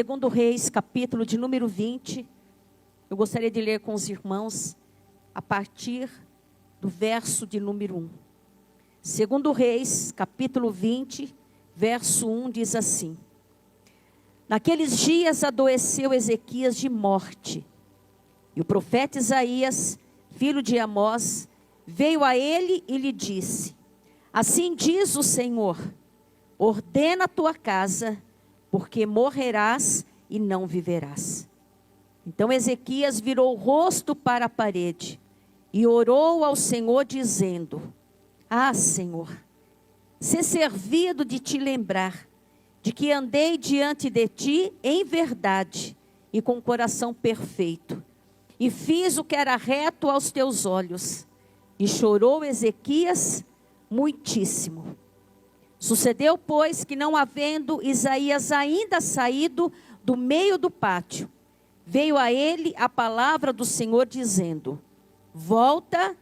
Segundo Reis, capítulo de número 20. Eu gostaria de ler com os irmãos a partir do verso de número 1. Segundo Reis, capítulo 20, verso 1, diz assim: Naqueles dias adoeceu Ezequias de morte, e o profeta Isaías, filho de Amós, veio a ele e lhe disse: Assim diz o Senhor, ordena a tua casa, porque morrerás e não viverás. Então Ezequias virou o rosto para a parede e orou ao Senhor dizendo: Ah, Senhor, ser servido de te lembrar de que andei diante de ti em verdade e com coração perfeito, e fiz o que era reto aos teus olhos. E chorou Ezequias muitíssimo. Sucedeu, pois, que não havendo Isaías ainda saído do meio do pátio, veio a ele a palavra do Senhor dizendo: Volta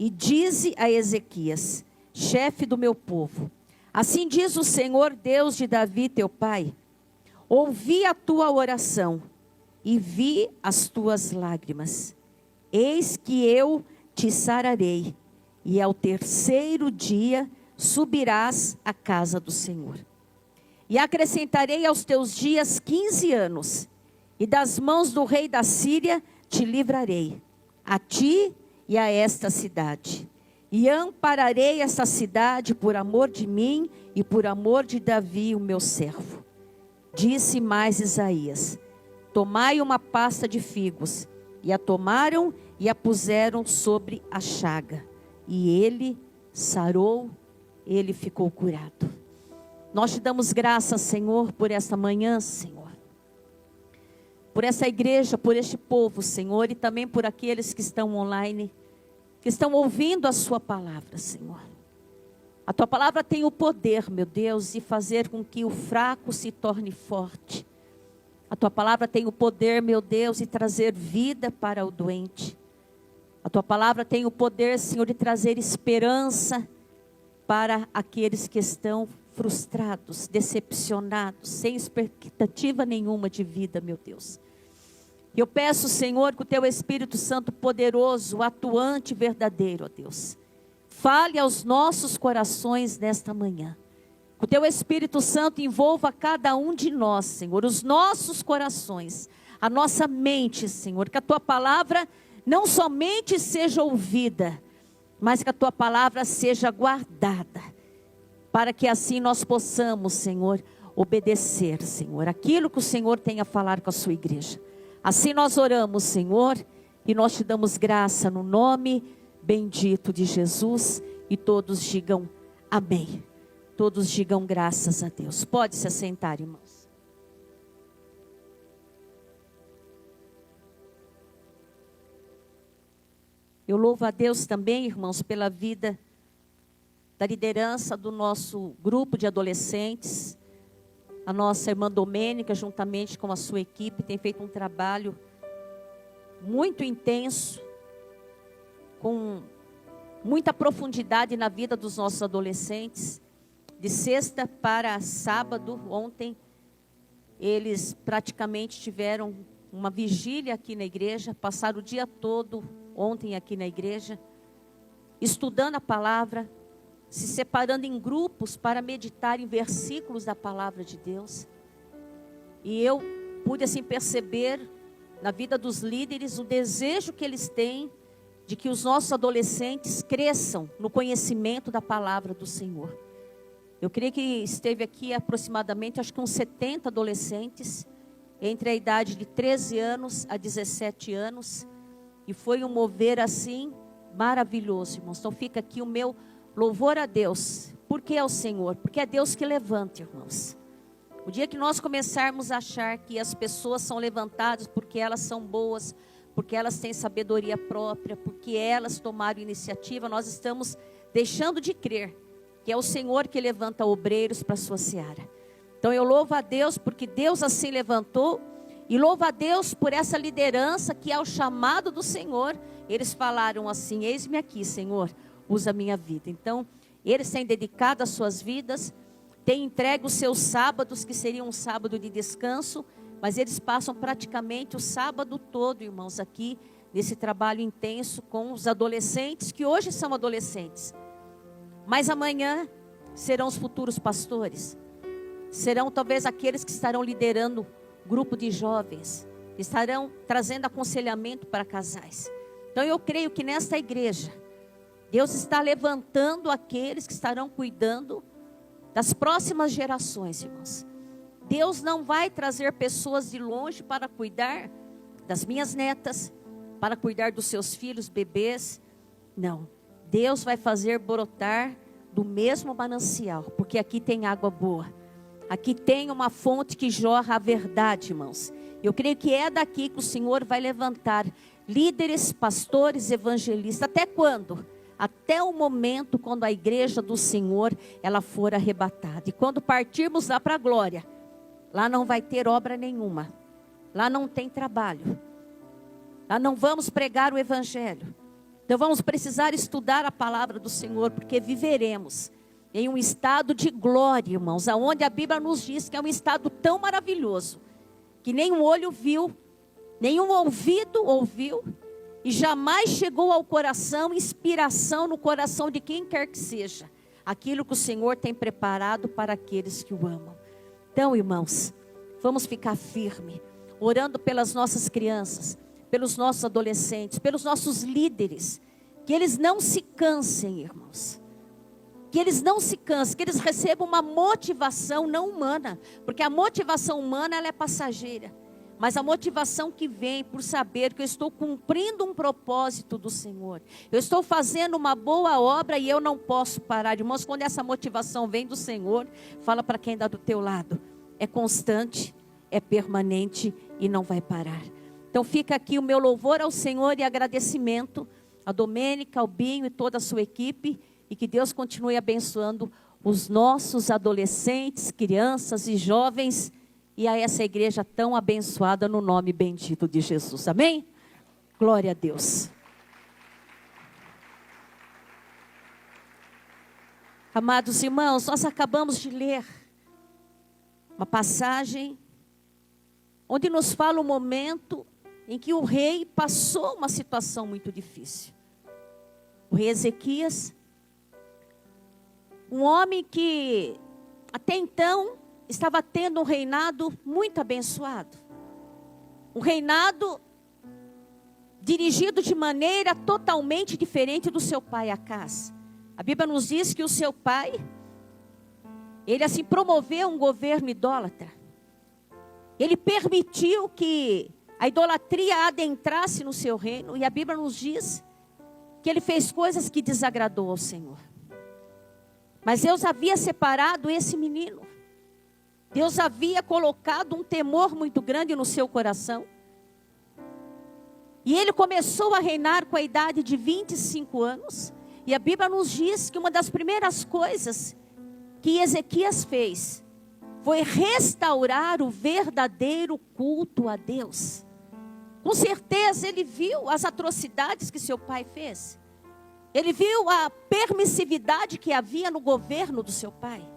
e dize a Ezequias, chefe do meu povo: Assim diz o Senhor, Deus de Davi teu pai: Ouvi a tua oração e vi as tuas lágrimas. Eis que eu te sararei, e ao terceiro dia subirás à casa do Senhor. E acrescentarei aos teus dias 15 anos, e das mãos do rei da Síria te livrarei, a ti e a esta cidade. E ampararei esta cidade por amor de mim e por amor de Davi, o meu servo. Disse mais Isaías: Tomai uma pasta de figos. E a tomaram e a puseram sobre a chaga. E ele sarou, ele ficou curado. Nós te damos graças, Senhor, por esta manhã, Senhor. Por essa igreja, por este povo, Senhor, e também por aqueles que estão online, que estão ouvindo a sua palavra, Senhor. A tua palavra tem o poder, meu Deus, de fazer com que o fraco se torne forte. A tua palavra tem o poder, meu Deus, de trazer vida para o doente. A tua palavra tem o poder, Senhor, de trazer esperança para aqueles que estão frustrados, decepcionados, sem expectativa nenhuma de vida, meu Deus. E eu peço, Senhor, que o teu Espírito Santo poderoso, atuante, verdadeiro, ó Deus, fale aos nossos corações nesta manhã. Que o teu Espírito Santo envolva cada um de nós, Senhor, os nossos corações, a nossa mente, Senhor. Que a tua palavra não somente seja ouvida, mas que a tua palavra seja guardada, para que assim nós possamos, Senhor, obedecer, Senhor, aquilo que o Senhor tem a falar com a sua igreja. Assim nós oramos, Senhor, e nós te damos graça no nome bendito de Jesus, e todos digam amém. Todos digam graças a Deus. Pode se assentar, irmãos. Eu louvo a Deus também, irmãos, pela vida da liderança do nosso grupo de adolescentes. A nossa irmã Domênica, juntamente com a sua equipe, tem feito um trabalho muito intenso, com muita profundidade na vida dos nossos adolescentes. De sexta para sábado, ontem, eles praticamente tiveram uma vigília aqui na igreja, passaram o dia todo ontem aqui na igreja, estudando a palavra, se separando em grupos para meditar em versículos da palavra de Deus. E eu pude assim perceber na vida dos líderes o desejo que eles têm de que os nossos adolescentes cresçam no conhecimento da palavra do Senhor. Eu creio que esteve aqui aproximadamente, acho que uns 70 adolescentes, entre a idade de 13 anos a 17 anos, e foi um mover assim maravilhoso, irmãos. Então fica aqui o meu louvor a Deus. Por que ao Senhor? Porque é Deus que levanta, irmãos. O dia que nós começarmos a achar que as pessoas são levantadas porque elas são boas, porque elas têm sabedoria própria, porque elas tomaram iniciativa, nós estamos deixando de crer que é o Senhor que levanta obreiros para a sua seara. Então eu louvo a Deus porque Deus assim levantou, e louvo a Deus por essa liderança que ao chamado do Senhor, eles falaram assim: eis-me aqui, Senhor, usa a minha vida. Então eles têm dedicado as suas vidas, têm entregue os seus sábados, que seriam um sábado de descanso, mas eles passam praticamente o sábado todo, irmãos, aqui, nesse trabalho intenso com os adolescentes, que hoje são adolescentes. Mas amanhã serão os futuros pastores. Serão talvez aqueles que estarão liderando grupo de jovens. Estarão trazendo aconselhamento para casais. Então eu creio que nesta igreja, Deus está levantando aqueles que estarão cuidando das próximas gerações, irmãos. Deus não vai trazer pessoas de longe para cuidar das minhas netas, para cuidar dos seus filhos, bebês. Não. Deus vai fazer brotar do mesmo manancial, porque aqui tem água boa. Aqui tem uma fonte que jorra a verdade, irmãos. Eu creio que é daqui que o Senhor vai levantar líderes, pastores, evangelistas. Até quando? Até o momento quando a igreja do Senhor, ela for arrebatada. E quando partirmos lá para a glória, lá não vai ter obra nenhuma. Lá não tem trabalho. Lá não vamos pregar o evangelho. Então vamos precisar estudar a palavra do Senhor, porque viveremos em um estado de glória, irmãos, aonde a Bíblia nos diz que é um estado tão maravilhoso, que nenhum olho viu, nenhum ouvido ouviu, e jamais chegou ao coração, inspiração no coração de quem quer que seja, aquilo que o Senhor tem preparado para aqueles que o amam. Então, irmãos, vamos ficar firmes, orando pelas nossas crianças, pelos nossos adolescentes, pelos nossos líderes, que eles não se cansem, irmãos. Que eles não se cansem, que eles recebam uma motivação não humana, porque a motivação humana ela é passageira, mas a motivação que vem por saber que eu estou cumprindo um propósito do Senhor, eu estou fazendo uma boa obra e eu não posso parar. Irmãos, quando essa motivação vem do Senhor, fala para quem está do teu lado, é constante, é permanente e não vai parar. Então fica aqui o meu louvor ao Senhor e agradecimento a Domênica, ao Binho e toda a sua equipe. E que Deus continue abençoando os nossos adolescentes, crianças e jovens. E a essa igreja tão abençoada no nome bendito de Jesus. Amém? Glória a Deus. Amados irmãos, nós acabamos de ler uma passagem onde nos fala um momento em que o rei passou uma situação muito difícil. O rei Ezequias, um homem que até então estava tendo um reinado muito abençoado. Um reinado dirigido de maneira totalmente diferente do seu pai Acás. A Bíblia nos diz que o seu pai, ele assim promoveu um governo idólatra. Ele permitiu que a idolatria adentrasse no seu reino. E a Bíblia nos diz que ele fez coisas que desagradou ao Senhor. Mas Deus havia separado esse menino. Deus havia colocado um temor muito grande no seu coração. E ele começou a reinar com a idade de 25 anos. E a Bíblia nos diz que uma das primeiras coisas que Ezequias fez foi restaurar o verdadeiro culto a Deus. Com certeza ele viu as atrocidades que seu pai fez. Ele viu a permissividade que havia no governo do seu pai.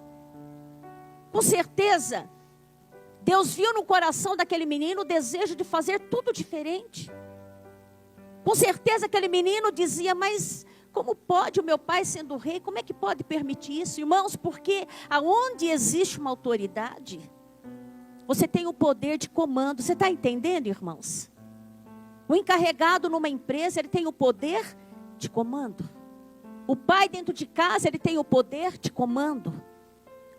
Com certeza, Deus viu no coração daquele menino o desejo de fazer tudo diferente. Com certeza aquele menino dizia, mas como pode o meu pai sendo rei, como é que pode permitir isso? Irmãos, porque aonde existe uma autoridade, você tem o poder de comando. Você está entendendo, irmãos? O encarregado numa empresa, ele tem o poder de comando. O pai dentro de casa, ele tem o poder de comando.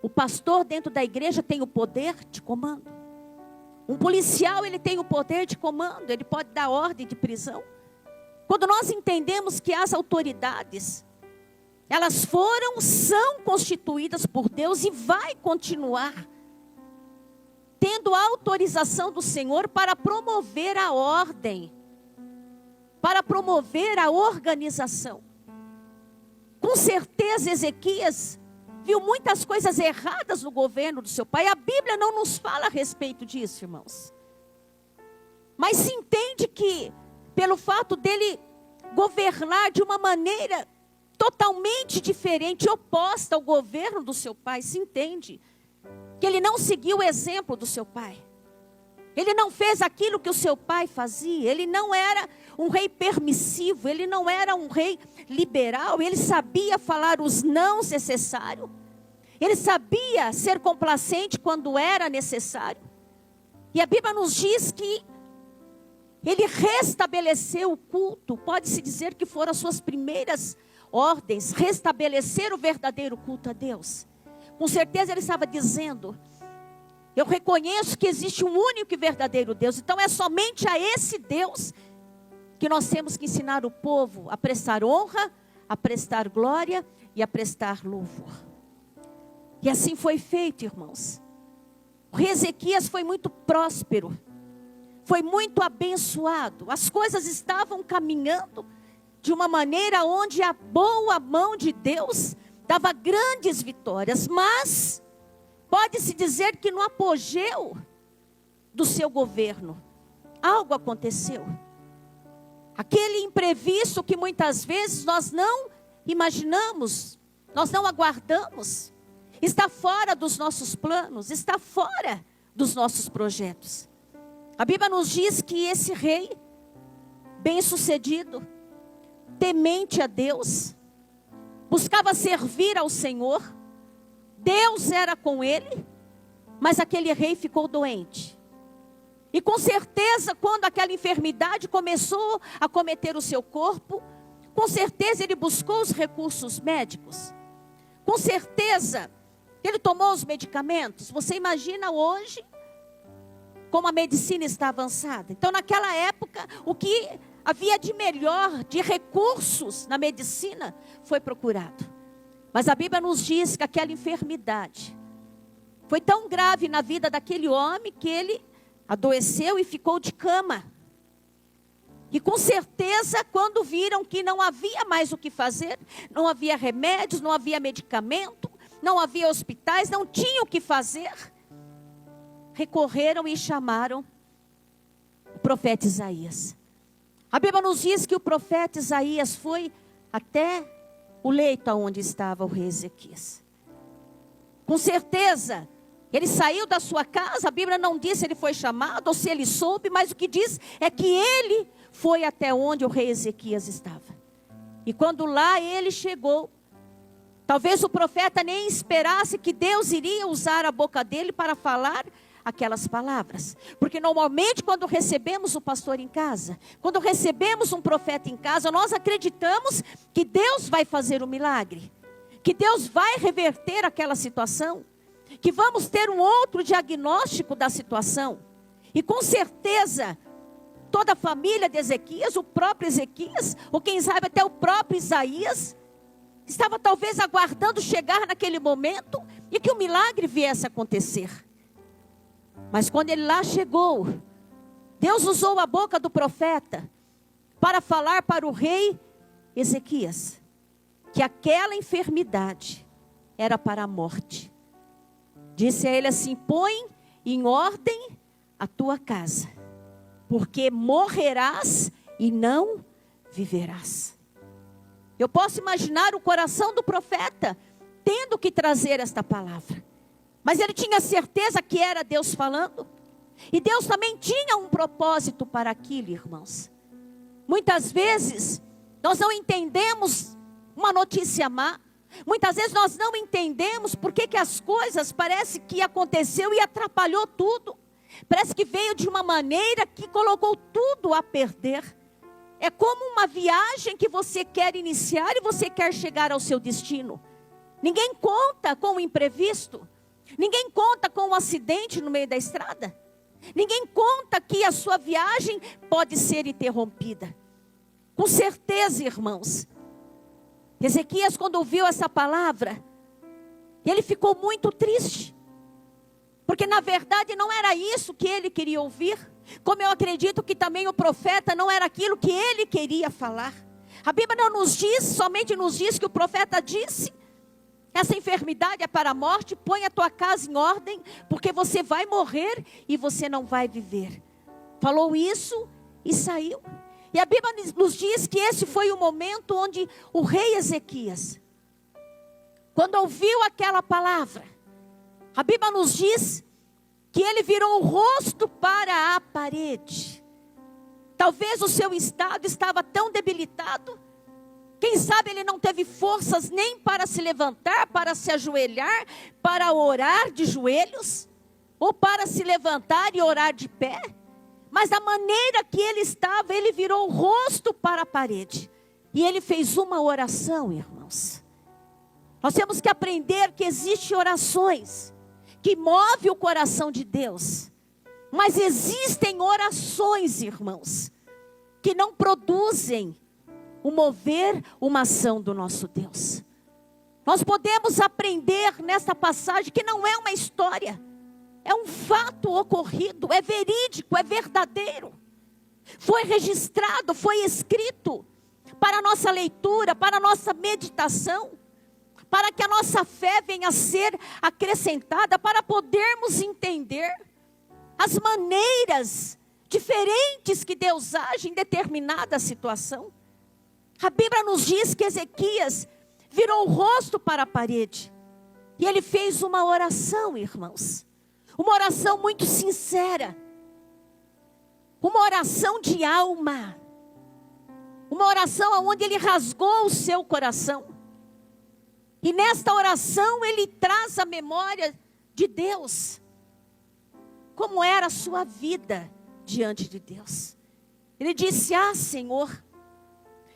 O pastor dentro da igreja tem o poder de comando. Um policial, ele tem o poder de comando. Ele pode dar ordem de prisão. Quando nós entendemos que as autoridades, elas são constituídas por Deus e vai continuar tendo a autorização do Senhor para promover a ordem, para promover a organização. Com certeza Ezequias viu muitas coisas erradas no governo do seu pai. A Bíblia não nos fala a respeito disso, irmãos. Mas se entende que, pelo fato dele governar de uma maneira totalmente diferente, oposta ao governo do seu pai, se entende que ele não seguiu o exemplo do seu pai. Ele não fez aquilo que o seu pai fazia. Ele não era um rei permissivo. Ele não era um rei liberal. Ele sabia falar os nãos necessários. Ele sabia ser complacente quando era necessário. E a Bíblia nos diz que ele restabeleceu o culto. Pode-se dizer que foram as suas primeiras ordens, restabelecer o verdadeiro culto a Deus. Com certeza ele estava dizendo: eu reconheço que existe um único e verdadeiro Deus. Então é somente a esse Deus que nós temos que ensinar o povo a prestar honra, a prestar glória e a prestar louvor. E assim foi feito, irmãos. O rei Ezequias foi muito próspero, foi muito abençoado. As coisas estavam caminhando de uma maneira onde a boa mão de Deus dava grandes vitórias. Mas pode-se dizer que no apogeu do seu governo, algo aconteceu. Aquele imprevisto que muitas vezes nós não imaginamos, nós não aguardamos, está fora dos nossos planos, está fora dos nossos projetos. A Bíblia nos diz que esse rei, bem-sucedido, temente a Deus, buscava servir ao Senhor, Deus era com ele, mas aquele rei ficou doente. E com certeza, quando aquela enfermidade começou a cometer o seu corpo, com certeza ele buscou os recursos médicos. Com certeza, ele tomou os medicamentos. Você imagina hoje como a medicina está avançada. Então, naquela época, o que havia de melhor, de recursos na medicina, foi procurado. Mas a Bíblia nos diz que aquela enfermidade foi tão grave na vida daquele homem que ele adoeceu e ficou de cama. E com certeza, quando viram que não havia mais o que fazer, não havia remédios, não havia medicamento, não havia hospitais, não tinham o que fazer, recorreram e chamaram o profeta Isaías. A Bíblia nos diz que o profeta Isaías foi até o leito onde estava o rei Ezequias. Com certeza, ele saiu da sua casa. A Bíblia não diz se ele foi chamado ou se ele soube, mas o que diz é que ele foi até onde o rei Ezequias estava. E quando lá ele chegou, talvez o profeta nem esperasse que Deus iria usar a boca dele para falar aquelas palavras. Porque normalmente quando recebemos o pastor em casa, quando recebemos um profeta em casa, nós acreditamos que Deus vai fazer um milagre, que Deus vai reverter aquela situação, que vamos ter um outro diagnóstico da situação. E com certeza, toda a família de Ezequias, o próprio Ezequias, ou quem sabe até o próprio Isaías, estava talvez aguardando chegar naquele momento e que o milagre viesse a acontecer. Mas quando ele lá chegou, Deus usou a boca do profeta para falar para o rei Ezequias que aquela enfermidade era para a morte. Disse a ele assim: põe em ordem a tua casa, porque morrerás e não viverás. Eu posso imaginar o coração do profeta tendo que trazer esta palavra. Mas ele tinha certeza que era Deus falando. E Deus também tinha um propósito para aquilo, irmãos. Muitas vezes nós não entendemos uma notícia má. Muitas vezes nós não entendemos por que as coisas parece que aconteceu e atrapalhou tudo. Parece que veio de uma maneira que colocou tudo a perder. É como uma viagem que você quer iniciar e você quer chegar ao seu destino. Ninguém conta com o imprevisto. Ninguém conta com um acidente no meio da estrada. Ninguém conta que a sua viagem pode ser interrompida. Com certeza, irmãos, Ezequias, quando ouviu essa palavra, ele ficou muito triste. Porque na verdade não era isso que ele queria ouvir. Como eu acredito que também o profeta não era aquilo que ele queria falar. A Bíblia não nos diz, somente nos diz que o profeta disse: essa enfermidade é para a morte, põe a tua casa em ordem, porque você vai morrer e você não vai viver. Falou isso e saiu. E a Bíblia nos diz que esse foi o momento onde o rei Ezequias, quando ouviu aquela palavra, a Bíblia nos diz que ele virou o rosto para a parede. Talvez o seu estado estava tão debilitado. Quem sabe ele não teve forças nem para se levantar, para se ajoelhar, para orar de joelhos, ou para se levantar e orar de pé. Mas da maneira que ele estava, ele virou o rosto para a parede. E ele fez uma oração, irmãos. Nós temos que aprender que existem orações que movem o coração de Deus. Mas existem orações, irmãos, que não produzem o mover, uma ação do nosso Deus. Nós podemos aprender nesta passagem que não é uma história. É um fato ocorrido, é verídico, é verdadeiro. Foi registrado, foi escrito para a nossa leitura, para a nossa meditação, para que a nossa fé venha a ser acrescentada, para podermos entender as maneiras diferentes que Deus age em determinada situação. A Bíblia nos diz que Ezequias virou o rosto para a parede. E ele fez uma oração, irmãos. Uma oração muito sincera. Uma oração de alma. Uma oração onde ele rasgou o seu coração. E nesta oração ele traz a memória de Deus. Como era a sua vida diante de Deus. Ele disse: ah, Senhor,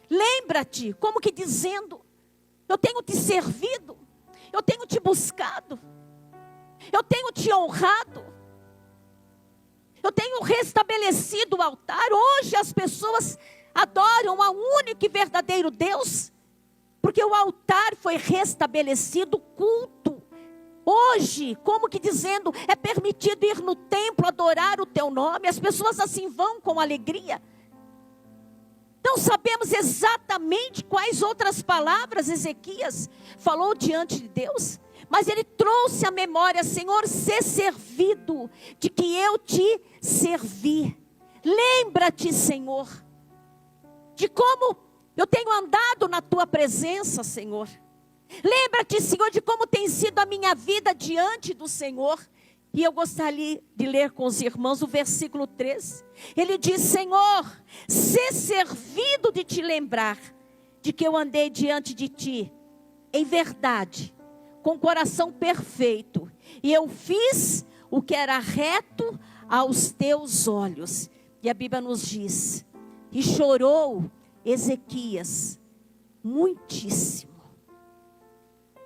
lembra-te, como que dizendo, eu tenho te servido, eu tenho te buscado, eu tenho te honrado, eu tenho restabelecido o altar. Hoje as pessoas adoram ao único e verdadeiro Deus, porque o altar foi restabelecido, o culto. Hoje, como que dizendo, é permitido ir no templo adorar o teu nome. As pessoas assim vão com alegria. Não sabemos exatamente quais outras palavras Ezequias falou diante de Deus, mas ele trouxe à memória: Senhor, ser servido de que eu te servi. Lembra-te, Senhor, de como eu tenho andado na tua presença, Senhor. Lembra-te, Senhor, de como tem sido a minha vida diante do Senhor. E eu gostaria de ler com os irmãos o versículo 3. Ele diz: Senhor, ser servido de te lembrar de que eu andei diante de ti em verdade, com coração perfeito, e eu fiz o que era reto aos teus olhos. E a Bíblia nos diz: e chorou Ezequias muitíssimo.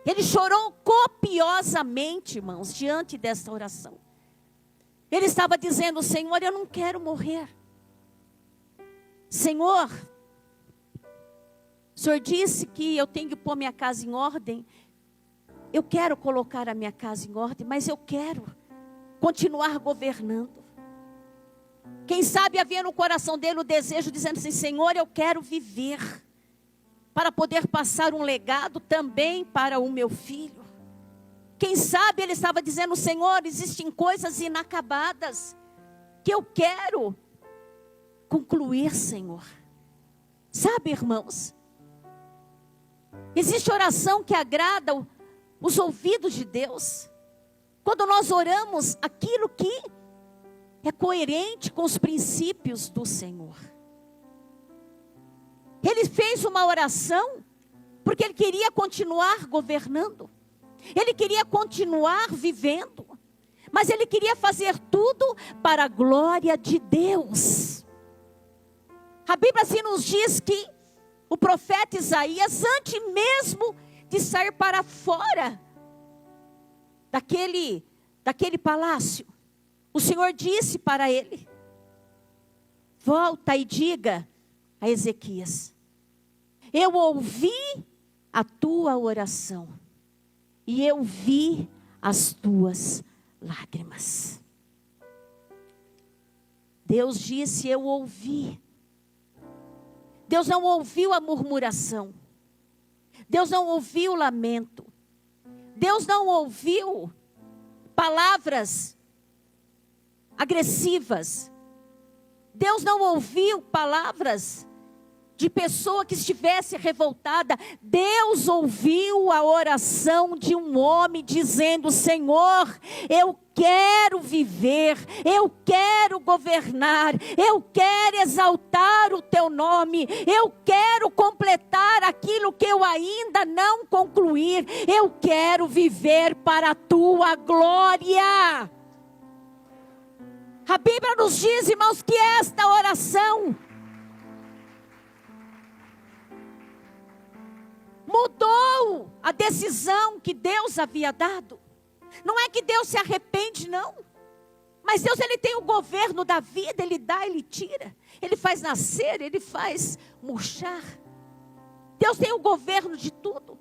Ele chorou copiosamente, irmãos, diante desta oração. Ele estava dizendo: Senhor, eu não quero morrer. Senhor, o Senhor disse que eu tenho que pôr minha casa em ordem. Eu quero colocar a minha casa em ordem, mas eu quero continuar governando. Quem sabe havia no coração dele o desejo, dizendo assim: Senhor, eu quero viver, para poder passar um legado também para o meu filho. Quem sabe ele estava dizendo: Senhor, existem coisas inacabadas que eu quero concluir, Senhor. Sabe, irmãos, existe oração que agrada os ouvidos de Deus, quando nós oramos aquilo que é coerente com os princípios do Senhor. Ele fez uma oração porque ele queria continuar governando. Ele queria continuar vivendo. Mas ele queria fazer tudo para a glória de Deus. A Bíblia assim nos diz que o profeta Isaías, antes mesmo de sair para fora daquele palácio, o Senhor disse para ele: volta e diga a Ezequias: eu ouvi a tua oração e eu vi as tuas lágrimas. Deus disse: eu ouvi. Deus não ouviu a murmuração. Deus não ouviu o lamento. Deus não ouviu palavras agressivas. Deus não ouviu palavras de pessoa que estivesse revoltada. Deus ouviu a oração de um homem dizendo: Senhor, eu quero viver, eu quero governar, eu quero exaltar o teu nome, eu quero completar aquilo que eu ainda não concluir, eu quero viver para a tua glória. A Bíblia nos diz, irmãos, que esta oração mudou a decisão que Deus havia dado. Não é que Deus se arrepende, não. Mas Deus, Ele tem o governo da vida. Ele dá, Ele tira. Ele faz nascer, Ele faz murchar. Deus tem o governo de tudo.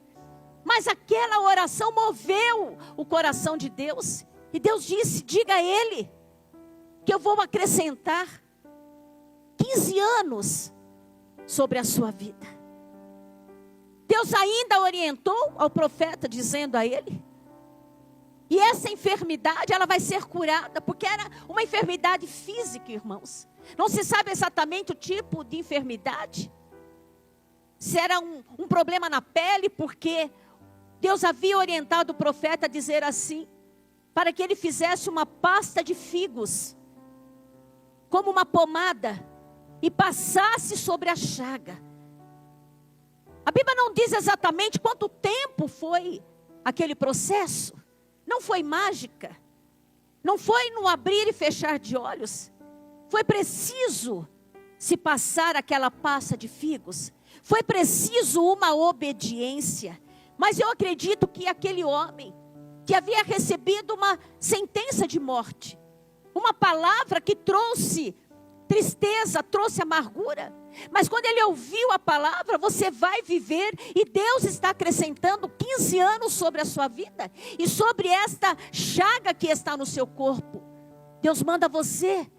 Mas aquela oração moveu o coração de Deus. E Deus disse: diga a Ele que eu vou acrescentar 15 anos sobre a sua vida. Deus ainda orientou ao profeta, dizendo a ele: e essa enfermidade, ela vai ser curada, porque era uma enfermidade física, irmãos. Não se sabe exatamente o tipo de enfermidade. Se era um problema na pele, porque Deus havia orientado o profeta a dizer assim, para que ele fizesse uma pasta de figos, como uma pomada, e passasse sobre a chaga. A Bíblia não diz exatamente quanto tempo foi aquele processo. Não foi mágica. Não foi no abrir e fechar de olhos. Foi preciso se passar aquela pasta de figos. Foi preciso uma obediência. Mas eu acredito que aquele homem que havia recebido uma sentença de morte, uma palavra que trouxe tristeza, trouxe amargura, mas quando ele ouviu a palavra: você vai viver, e Deus está acrescentando 15 anos sobre a sua vida, e sobre esta chaga que está no seu corpo, Deus manda você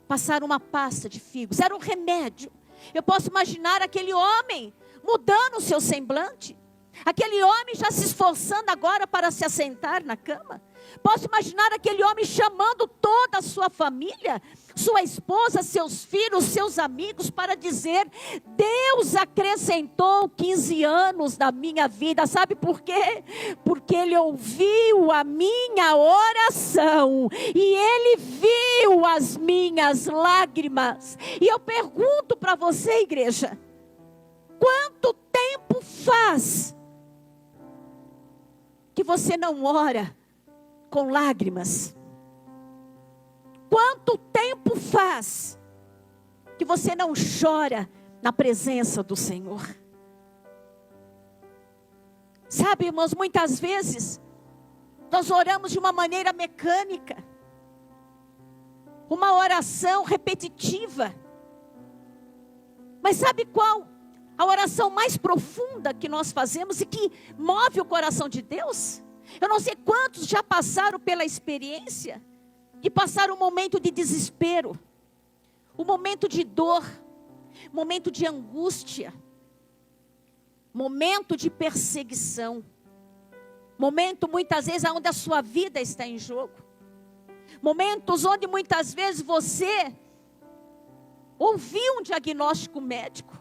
passar uma pasta de figos. Era um remédio. Eu posso imaginar aquele homem mudando o seu semblante, aquele homem já se esforçando agora para se assentar na cama. Posso imaginar aquele homem chamando toda a sua família, sua esposa, seus filhos, seus amigos, para dizer: Deus acrescentou 15 anos na minha vida. Sabe por quê? Porque Ele ouviu a minha oração, e Ele viu as minhas lágrimas. E eu pergunto para você, igreja: quanto tempo faz que você não ora com lágrimas? Quanto tempo faz que você não chora na presença do Senhor? Sabe, irmãos, muitas vezes nós oramos de uma maneira mecânica, uma oração repetitiva. Mas sabe qual a oração mais profunda que nós fazemos e que move o coração de Deus? Eu não sei quantos já passaram pela experiência de passar um momento de desespero, um momento de dor, momento de angústia, momento de perseguição, momento muitas vezes onde a sua vida está em jogo, momentos onde muitas vezes você ouviu um diagnóstico médico,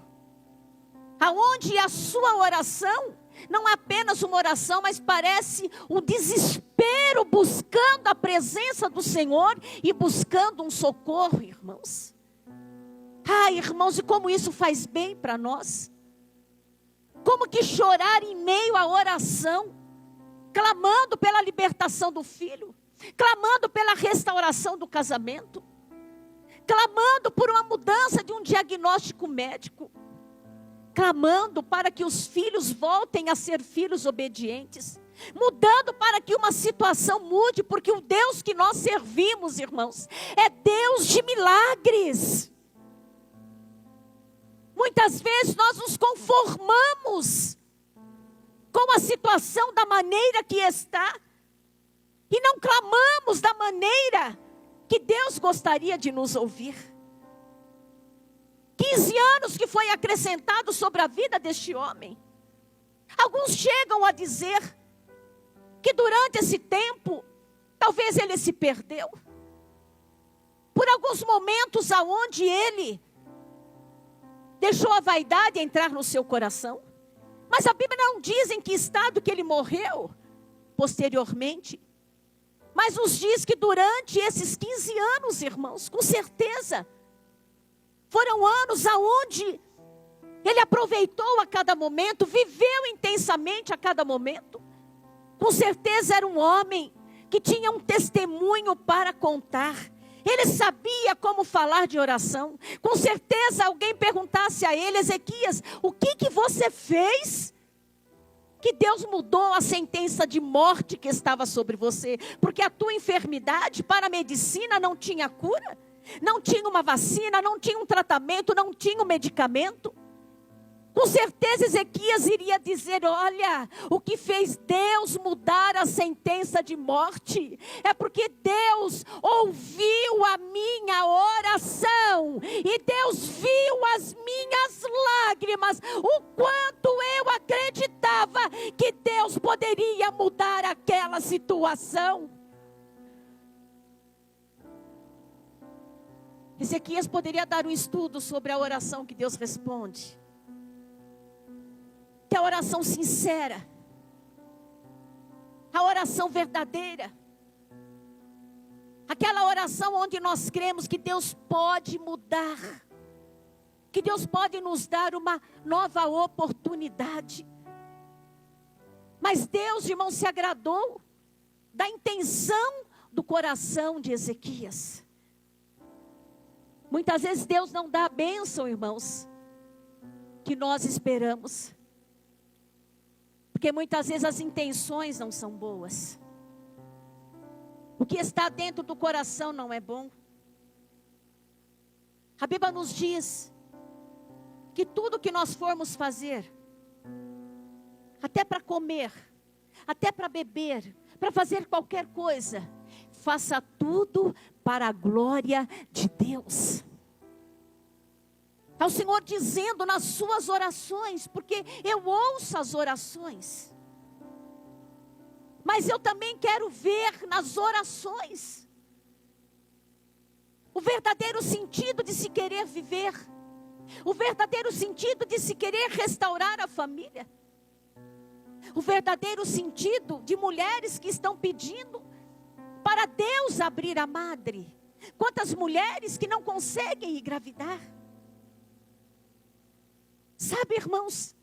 aonde a sua oração não é apenas uma oração, mas parece um desespero buscando a presença do Senhor e buscando um socorro, irmãos. Irmãos, e como isso faz bem para nós. Como que chorar em meio à oração, clamando pela libertação do filho, clamando pela restauração do casamento, clamando por uma mudança de um diagnóstico médico, clamando para que os filhos voltem a ser filhos obedientes, mudando para que uma situação mude, porque o Deus que nós servimos, irmãos, é Deus de milagres. Muitas vezes nós nos conformamos com a situação da maneira que está, e não clamamos da maneira que Deus gostaria de nos ouvir. 15 anos que foi acrescentado sobre a vida deste homem. Alguns chegam a dizer que durante esse tempo, talvez ele se perdeu. Por alguns momentos aonde ele Deixou a vaidade entrar no seu coração? Mas a Bíblia não diz em que estado que ele morreu posteriormente. Mas nos diz que durante esses 15 anos, irmãos, com certeza, foram anos aonde ele aproveitou a cada momento, viveu intensamente a cada momento. Com certeza era um homem que tinha um testemunho para contar. Ele sabia como falar de oração. Com certeza alguém perguntasse a ele: Ezequias, o que você fez? Que Deus mudou a sentença de morte que estava sobre você. Porque a tua enfermidade para a medicina não tinha cura. Não tinha uma vacina, não tinha um tratamento, não tinha um medicamento. Com certeza Ezequias iria dizer: olha, o que fez Deus mudar a sentença de morte é porque Deus ouviu a minha oração e Deus viu as minhas lágrimas, o quanto eu acreditava que Deus poderia mudar aquela situação. Ezequias poderia dar um estudo sobre a oração que Deus responde. Que é a oração sincera, a oração verdadeira, aquela oração onde nós cremos que Deus pode mudar, que Deus pode nos dar uma nova oportunidade. Mas Deus, irmão, se agradou da intenção do coração de Ezequias. Muitas vezes Deus não dá a bênção, irmãos, que nós esperamos. Porque muitas vezes as intenções não são boas. O que está dentro do coração não é bom. A Bíblia nos diz que tudo que nós formos fazer, até para comer, até para beber, para fazer qualquer coisa, faça tudo para a glória de Deus. É o Senhor dizendo nas suas orações, porque eu ouço as orações. Mas eu também quero ver nas orações o verdadeiro sentido de se querer viver. O verdadeiro sentido de se querer restaurar a família. O verdadeiro sentido de mulheres que estão pedindo para Deus abrir a madre. Quantas mulheres que não conseguem engravidar. Sabe, irmãos,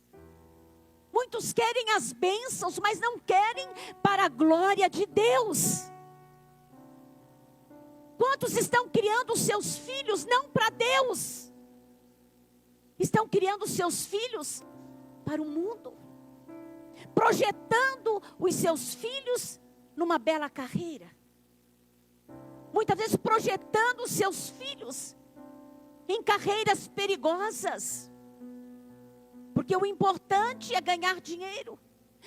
muitos querem as bênçãos, mas não querem para a glória de Deus. Quantos estão criando os seus filhos não para Deus? Estão criando os seus filhos para o mundo. Projetando os seus filhos numa bela carreira. Muitas vezes projetando os seus filhos em carreiras perigosas. Porque o importante é ganhar dinheiro.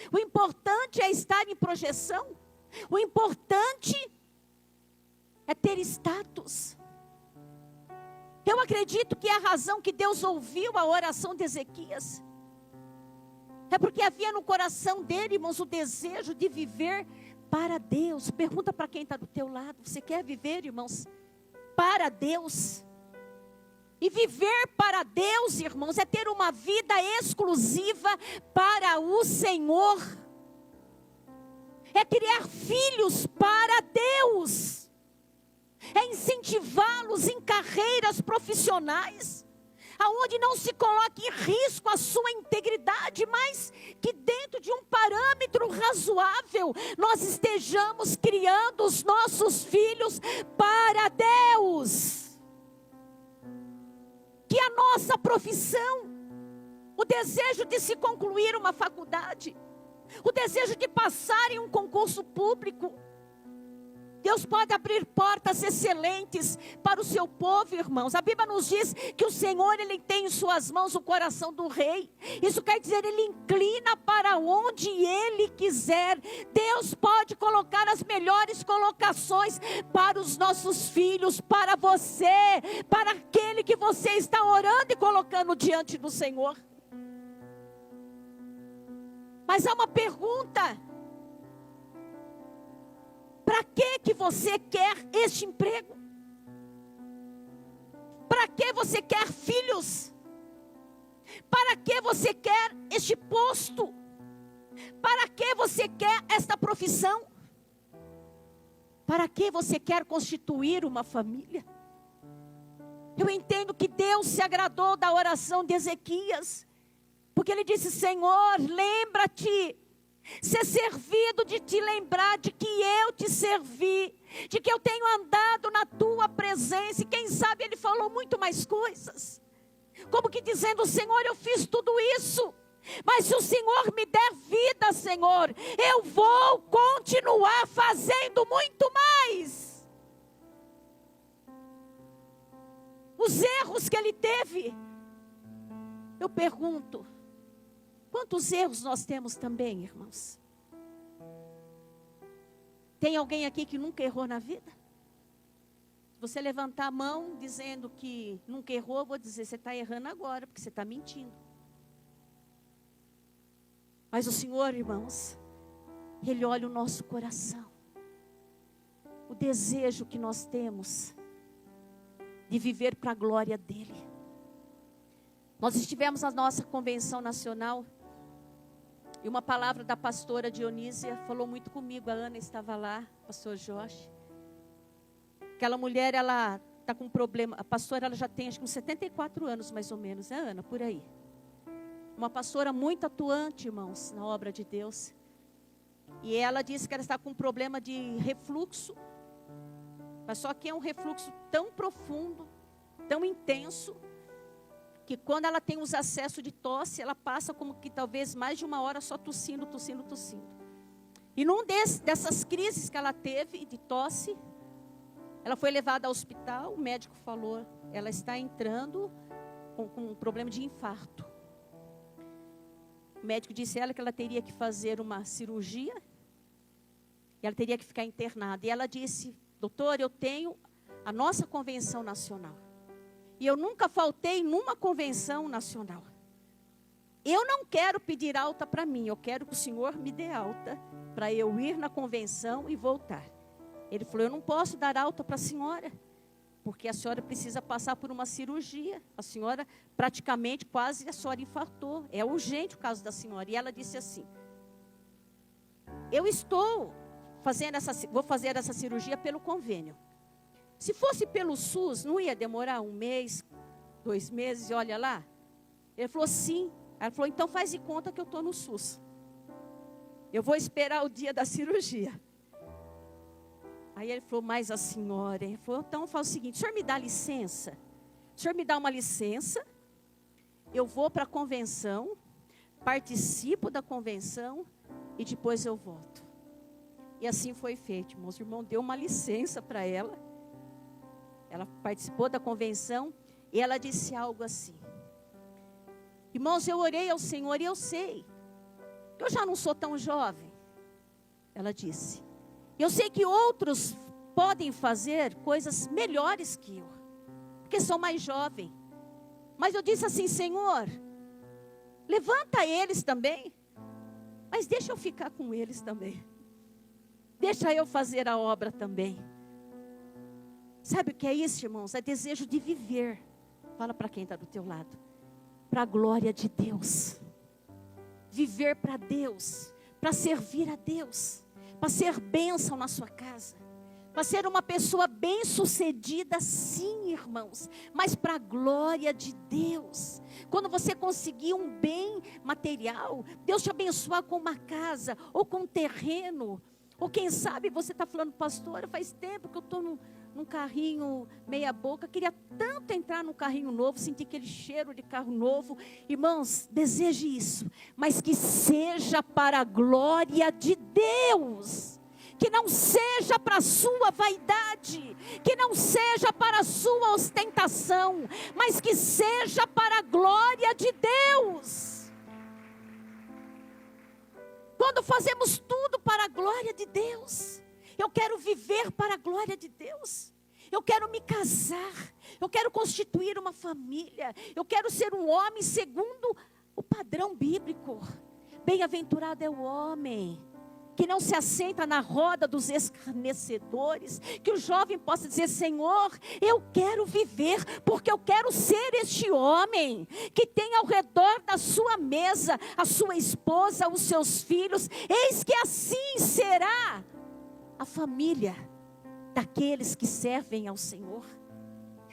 O importante é estar em projeção. O importante é ter status. Eu acredito que a razão que Deus ouviu a oração de Ezequias é porque havia no coração dele, irmãos, o desejo de viver para Deus. Pergunta para quem está do teu lado: você quer viver, irmãos, para Deus? E viver para Deus, irmãos, é ter uma vida exclusiva para o Senhor. É criar filhos para Deus. É incentivá-los em carreiras profissionais, aonde não se coloque em risco a sua integridade, mas que dentro de um parâmetro razoável, nós estejamos criando os nossos filhos para Deus. Que a nossa profissão, o desejo de se concluir uma faculdade, o desejo de passar em um concurso público, Deus pode abrir portas excelentes para o seu povo, irmãos. A Bíblia nos diz que o Senhor, Ele tem em suas mãos o coração do rei. Isso quer dizer, Ele inclina para onde Ele quiser. Deus pode colocar as melhores colocações para os nossos filhos, para você, para aquele que você está orando e colocando diante do Senhor. Mas há uma pergunta: para que você quer este emprego? Para que você quer filhos? Para que você quer este posto? Para que você quer esta profissão? Para que você quer constituir uma família? Eu entendo que Deus se agradou da oração de Ezequias, porque ele disse: Senhor, lembra-te, ser servido de te lembrar de que eu te servi, de que eu tenho andado na tua presença. E quem sabe ele falou muito mais coisas, como que dizendo: Senhor, eu fiz tudo isso, mas se o Senhor me der vida, Senhor, eu vou continuar fazendo muito mais. Os erros que ele teve, eu pergunto, quantos erros nós temos também, irmãos? Tem alguém aqui que nunca errou na vida? Se você levantar a mão dizendo que nunca errou, eu vou dizer: você está errando agora, porque você está mentindo. Mas o Senhor, irmãos, Ele olha o nosso coração, o desejo que nós temos de viver para a glória dEle. Nós estivemos na nossa convenção nacional, e uma palavra da pastora Dionísia falou muito comigo. A Ana estava lá, pastor Jorge. Aquela mulher, ela está com um problema. A pastora, ela já tem acho que uns 74 anos mais ou menos, né, Ana? Por aí. Uma pastora muito atuante, irmãos, na obra de Deus. E ela disse que ela está com um problema de refluxo. Mas só que é um refluxo tão profundo, tão intenso, que quando ela tem os acessos de tosse, ela passa como que talvez mais de uma hora só tossindo. E num dessas crises que ela teve de tosse, ela foi levada ao hospital. O médico falou: ela está entrando com um problema de infarto. O médico disse a ela que ela teria que fazer uma cirurgia, e ela teria que ficar internada. E ela disse: doutor, eu tenho a nossa convenção nacional, e eu nunca faltei numa convenção nacional. Eu não quero pedir alta para mim, eu quero que o Senhor me dê alta, para eu ir na convenção e voltar. Ele falou: eu não posso dar alta para a senhora, porque a senhora precisa passar por uma cirurgia. A senhora praticamente quase a senhora infartou, é urgente o caso da senhora. E ela disse assim: eu estou vou fazer essa cirurgia pelo convênio. Se fosse pelo SUS, não ia demorar 1 mês, 2 meses, e olha lá. Ele falou: sim. Ela falou: então faz de conta que eu estou no SUS. Eu vou esperar o dia da cirurgia. Aí ele falou: mas a senhora... Ele falou: então faz o seguinte, o senhor me dá licença? O senhor me dá uma licença, eu vou para a convenção, participo da convenção e depois eu volto. E assim foi feito, irmãos. O irmão deu uma licença para ela. Ela participou da convenção e ela disse algo assim: irmãos, eu orei ao Senhor e eu sei que eu já não sou tão jovem. Ela disse: eu sei que outros podem fazer coisas melhores que eu, porque sou mais jovem. Mas eu disse assim: Senhor, levanta eles também, mas deixa eu ficar com eles também. Deixa eu fazer a obra também. Sabe o que é isso, irmãos? É desejo de viver. Fala para quem está do teu lado. Para a glória de Deus. Viver para Deus. Para servir a Deus. Para ser bênção na sua casa. Para ser uma pessoa bem-sucedida, sim, irmãos. Mas para a glória de Deus. Quando você conseguir um bem material, Deus te abençoar com uma casa ou com um terreno. Ou quem sabe você está falando: pastora, faz tempo que eu estou num carrinho meia boca, queria tanto entrar num carrinho novo, sentir aquele cheiro de carro novo. Irmãos, deseje isso, mas que seja para a glória de Deus, que não seja para a sua vaidade, que não seja para a sua ostentação, mas que seja para a glória de Deus. Quando fazemos tudo para a glória de Deus, eu quero viver para a glória de Deus, eu quero me casar, eu quero constituir uma família, eu quero ser um homem segundo o padrão bíblico. Bem-aventurado é o homem que não se assenta na roda dos escarnecedores, que o jovem possa dizer: Senhor, eu quero viver, porque eu quero ser este homem, que tem ao redor da sua mesa, a sua esposa, os seus filhos. Eis que assim será a família daqueles que servem ao Senhor.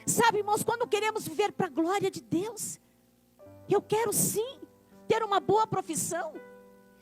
Sabe, irmãos, quando queremos viver para a glória de Deus, eu quero sim ter uma boa profissão,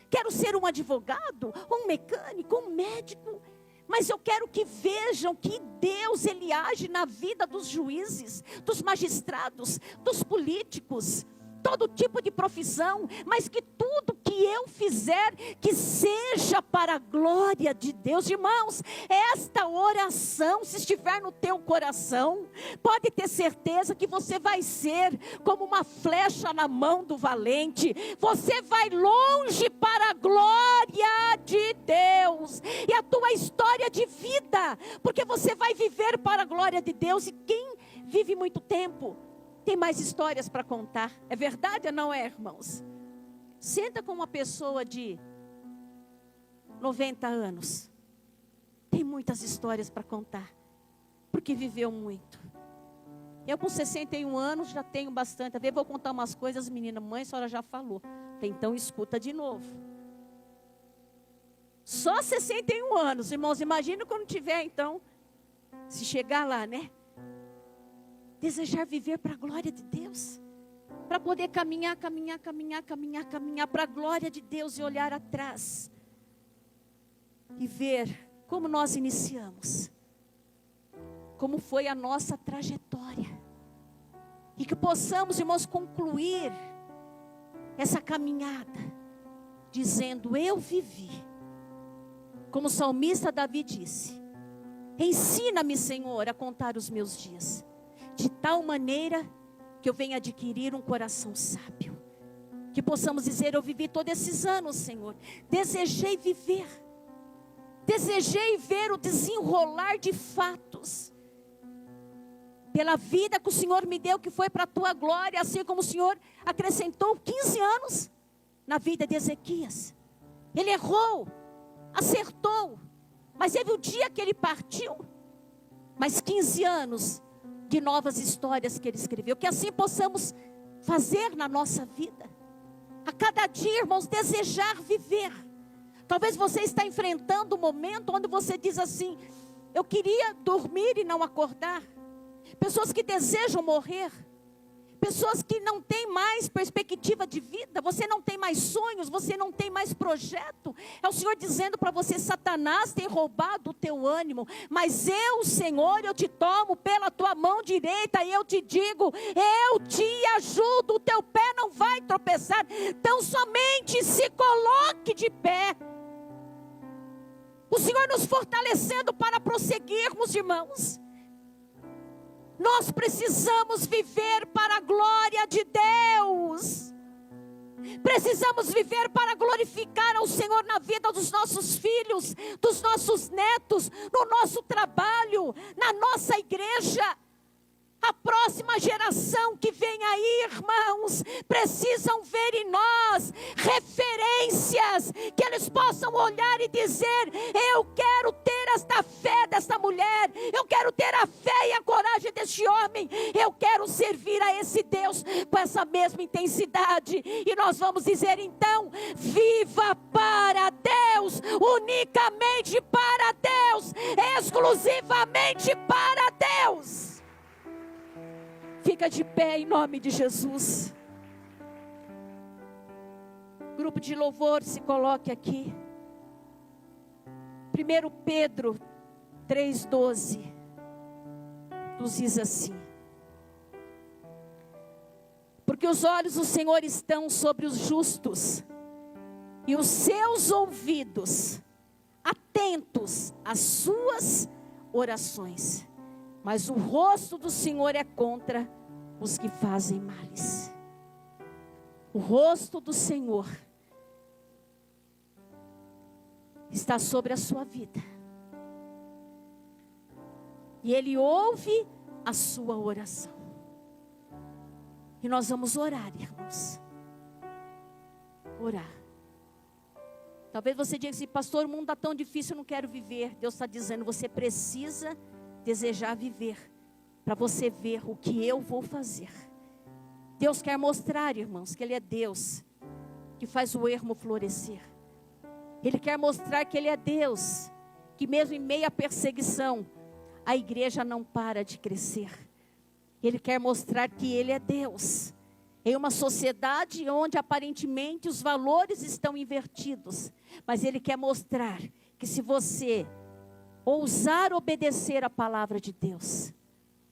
quero ser um advogado, um mecânico, um médico, mas eu quero que vejam que Deus, Ele age na vida dos juízes, dos magistrados, dos políticos, todo tipo de profissão, mas que tudo que eu fizer, que seja para a glória de Deus. Irmãos, esta oração, se estiver no teu coração, pode ter certeza que você vai ser como uma flecha na mão do valente. Você vai longe para a glória de Deus, e a tua história de vida, porque você vai viver para a glória de Deus. E quem vive muito tempo tem mais histórias para contar. É verdade ou não é, irmãos? Senta com uma pessoa de 90 anos. Tem muitas histórias para contar, porque viveu muito. Eu com 61 anos já tenho bastante. A ver, vou contar umas coisas, menina, mãe, a senhora já falou. Então escuta de novo. Só 61 anos, irmãos. Imagina quando tiver, então, se chegar lá, né? Desejar viver para a glória de Deus, para poder caminhar para a glória de Deus, e olhar atrás e ver como nós iniciamos, como foi a nossa trajetória, e que possamos, irmãos, concluir essa caminhada dizendo: eu vivi, como o salmista Davi disse: ensina-me, Senhor, a contar os meus dias, de tal maneira que eu venha adquirir um coração sábio. Que possamos dizer: eu vivi todos esses anos, Senhor, desejei viver, desejei ver o desenrolar de fatos, pela vida que o Senhor me deu, que foi para a tua glória, assim como o Senhor acrescentou 15 anos na vida de Ezequias. Ele errou, acertou, mas teve o dia que ele partiu, mas 15 anos de novas histórias que ele escreveu. Que assim possamos fazer na nossa vida, a cada dia, irmãos, desejar viver. Talvez você está enfrentando um momento onde você diz assim: eu queria dormir e não acordar. Pessoas que desejam morrer, pessoas que não têm mais perspectiva de vida, você não tem mais sonhos, você não tem mais projeto. É o Senhor dizendo para você: Satanás tem roubado o teu ânimo, mas eu, Senhor, eu te tomo pela tua mão direita e eu te digo: eu te ajudo, o teu pé não vai tropeçar. Então somente se coloque de pé. O Senhor nos fortalecendo para prosseguirmos, irmãos. Nós precisamos viver para a glória de Deus. Precisamos viver para glorificar ao Senhor na vida dos nossos filhos, dos nossos netos, no nosso trabalho, na nossa igreja. A próxima geração que vem aí, irmãos, precisam ver em nós referências, que eles possam olhar e dizer: eu quero ter esta fé desta mulher, eu quero ter a fé e a coragem deste homem, eu quero servir a esse Deus com essa mesma intensidade. E nós vamos dizer então: viva para Deus, unicamente para Deus, exclusivamente para Deus. Fica de pé em nome de Jesus. Grupo de louvor, se coloque aqui. 1 Pedro 3,12 nos diz assim: porque os olhos do Senhor estão sobre os justos, e os seus ouvidos atentos às suas orações. Mas o rosto do Senhor é contra os que fazem males. O rosto do Senhor está sobre a sua vida. E Ele ouve a sua oração. E nós vamos orar, irmãos. Orar. Talvez você diga assim, pastor, o mundo está tão difícil, eu não quero viver. Deus está dizendo, você precisa desejar viver, para você ver o que eu vou fazer. Deus quer mostrar, irmãos, que Ele é Deus, que faz o ermo florescer. Ele quer mostrar que Ele é Deus, que mesmo em meio à perseguição, a igreja não para de crescer. Ele quer mostrar que Ele é Deus. Em uma sociedade onde aparentemente os valores estão invertidos. Mas Ele quer mostrar que se você ousar obedecer a palavra de Deus,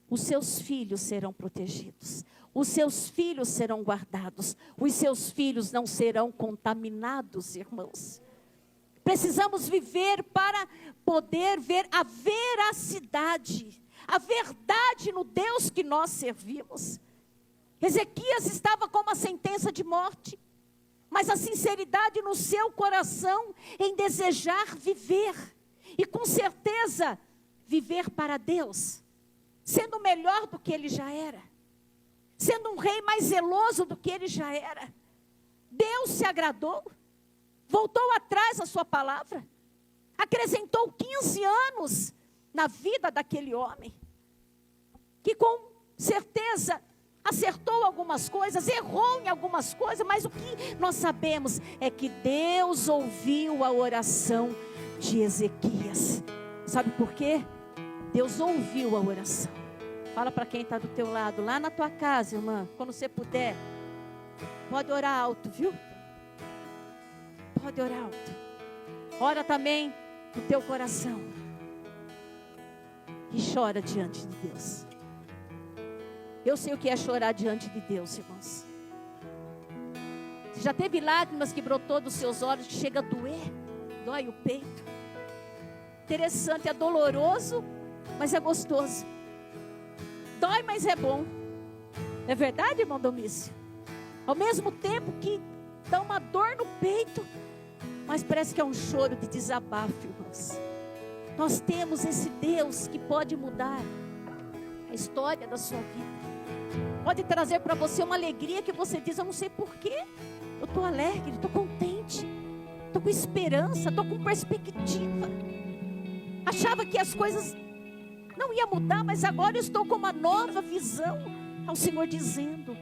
os seus filhos serão protegidos. Os seus filhos serão guardados. Os seus filhos não serão contaminados, irmãos. Precisamos viver para poder ver a veracidade, a verdade no Deus que nós servimos. Ezequias estava com uma sentença de morte, mas a sinceridade no seu coração em desejar viver, e com certeza viver para Deus, sendo melhor do que ele já era, sendo um rei mais zeloso do que ele já era. Deus se agradou, voltou atrás a sua palavra, acrescentou 15 anos na vida daquele homem, que com certeza acertou algumas coisas, errou em algumas coisas, mas o que nós sabemos é que Deus ouviu a oração de Ezequias. Sabe por quê? Deus ouviu a oração. Fala para quem está do teu lado, lá na tua casa, irmã, quando você puder, pode orar alto, viu? Pode orar alto. Ora também no teu coração e chora diante de Deus. Eu sei o que é chorar diante de Deus, irmãos. Você já teve lágrimas que brotou dos seus olhos, que chega a doer, dói o peito. Interessante, é doloroso, mas é gostoso. Dói, mas é bom. É verdade, irmão Domício? Ao mesmo tempo que dá uma dor no peito, mas parece que é um choro de desabafo, irmãos. Nós temos esse Deus que pode mudar a história da sua vida. Pode trazer para você uma alegria que você diz, eu não sei porquê. Eu estou alegre, estou contente, estou com esperança, estou com perspectiva. Achava que as coisas não iam mudar, mas agora eu estou com uma nova visão. Ao Senhor dizendo,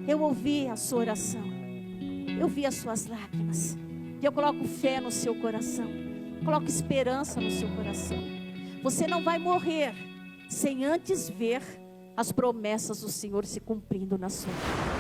eu ouvi a sua oração, eu vi as suas lágrimas, e eu coloco fé no seu coração, coloco esperança no seu coração. Você não vai morrer sem antes ver as promessas do Senhor se cumprindo na sua vida.